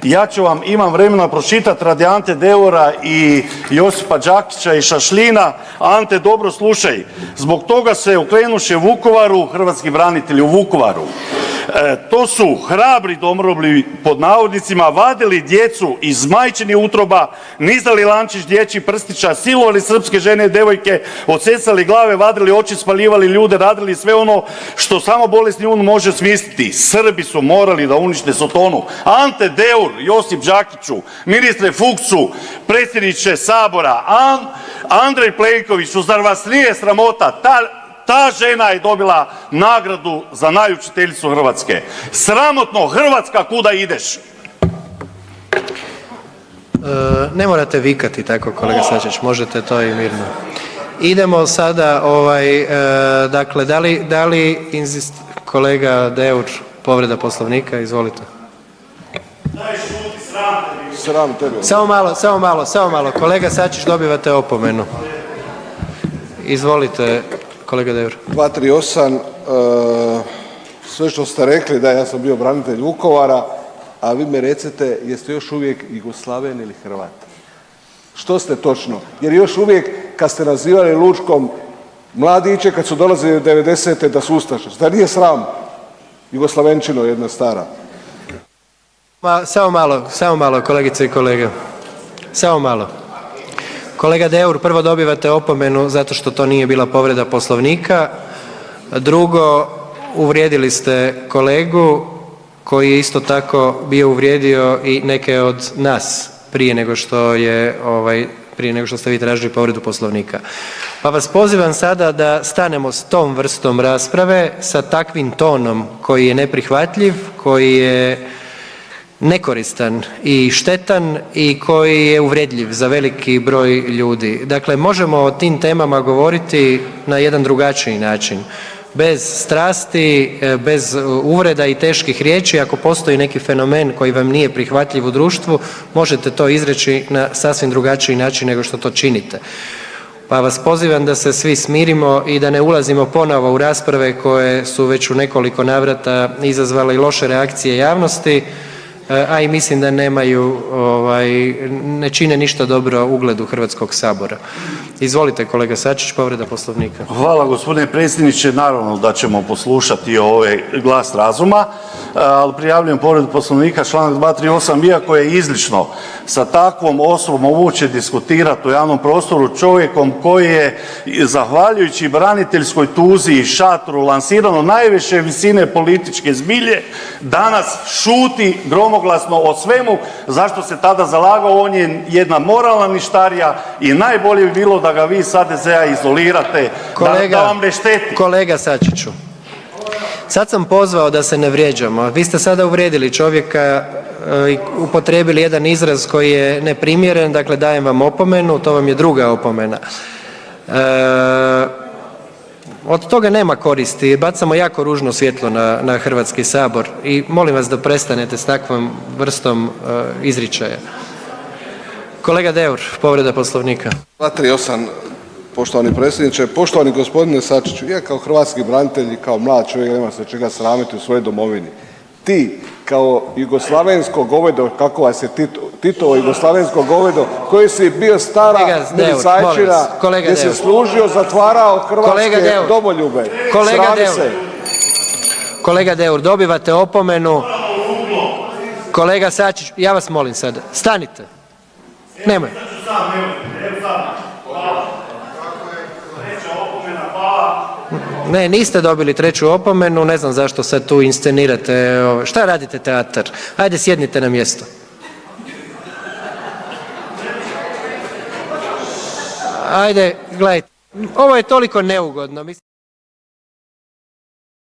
Ja ću vam, imam vremena pročitati radi Ante Deura i Josipa Đakića i Šašlina. Ante, dobro slušaj. Zbog toga se okrenuše Vukovaru, hrvatski branitelji u Vukovaru. To su hrabri domoljubi, pod navodnicima, vadili djecu iz majčinih utroba, nizali lančić dječjih prstića, silovali srpske žene i devojke, odsecali glave, vadili oči, spaljivali ljude, radili sve ono što samo bolesni um može smisliti. Srbi su morali da unište Sotonu. Ante Deur, Josip Đakiću, ministre Fuchsu, predsjedniče Sabora, Andrej Plenkoviću, zar vas nije sramota? Ta žena je dobila nagradu za najučiteljicu Hrvatske. Sramotno, Hrvatska, kuda ideš? Ne morate vikati tako, kolega Sačić, možete to i mirno. Idemo sada, dakle, da li kolega Deur, povreda Poslovnika, izvolite. Daj šuti, sram tebe. Samo malo, kolega Sačić, dobivate opomenu. Izvolite, kolega Deur. 238, sve što ste rekli, da, ja sam bio branitelj Vukovara, a vi me recite, jeste još uvijek Jugoslaven ili Hrvat? Što ste točno? Jer još uvijek, kad ste nazivali Lučkom mladiće, kad su dolazili 90. da su ustaše, da nije sram Jugoslavenčino jedna stara? Samo malo, kolegice i kolege. Samo malo. Kolega Deur, prvo dobivate opomenu zato što to nije bila povreda Poslovnika. Drugo, uvrijedili ste kolegu koji je isto tako bio uvrijedio i neke od nas prije nego što ste vi tražili povredu Poslovnika. Pa vas pozivam sada da stanemo s tom vrstom rasprave, sa takvim tonom koji je neprihvatljiv, koji je nekoristan i štetan i koji je uvredljiv za veliki broj ljudi. Dakle, možemo o tim temama govoriti na jedan drugačiji način. Bez strasti, bez uvreda i teških riječi. Ako postoji neki fenomen koji vam nije prihvatljiv u društvu, možete to izreći na sasvim drugačiji način nego što to činite. Pa vas pozivam da se svi smirimo i da ne ulazimo ponovo u rasprave koje su već u nekoliko navrata izazvale i loše reakcije javnosti, a i mislim da ne čine ništa dobro ugledu Hrvatskog sabora. Izvolite, kolega Sačić, povreda Poslovnika. Hvala, gospodine predsjedniče. Naravno da ćemo poslušati glas razuma, ali prijavljujem povredu Poslovnika, članak 238. Iako je izlično sa takvom osobom moguće diskutirati u javnom prostoru, čovjekom koji je, zahvaljujući braniteljskoj tuzi i šatoru, lansirano najviše visine političke zbilje, danas šuti gromoglasno o svemu zašto se tada zalagao. On je jedna moralna ništarija i najbolje bi bilo da ga vi iz HDZ-a izolirate, da vam ne šteti. Kolega Sačiću, sad sam pozvao da se ne vrijeđamo. Vi ste sada uvrijedili čovjeka i upotrijebili jedan izraz koji je neprimjeren, dakle dajem vam opomenu, to vam je druga opomena. Od toga nema koristi, bacamo jako ružno svjetlo na Hrvatski sabor i molim vas da prestanete s takvom vrstom izričaja. Kolega Deur, povreda Poslovnika. 238, poštovani predsjedniče. Poštovani gospodine Sačiću, ja kao hrvatski branitelj i kao mlad čovjek nema se čega sramiti u svojoj domovini. Ti kao jugoslavensko govedo, kako vas je Titovo jugoslavensko govedo, koji si bio stara milicajčina, gdje si služio, zatvarao hrvatske domoljube. Srami se. Kolega Deur, dobivate opomenu. Kolega Sačić, ja vas molim sada, stanite. Nemoj. Ne, niste dobili treću opomenu, ne znam zašto sad tu inscenirate. Šta radite teatar? Ajde, sjednite na mjesto. Ajde, gledajte. Ovo je toliko neugodno.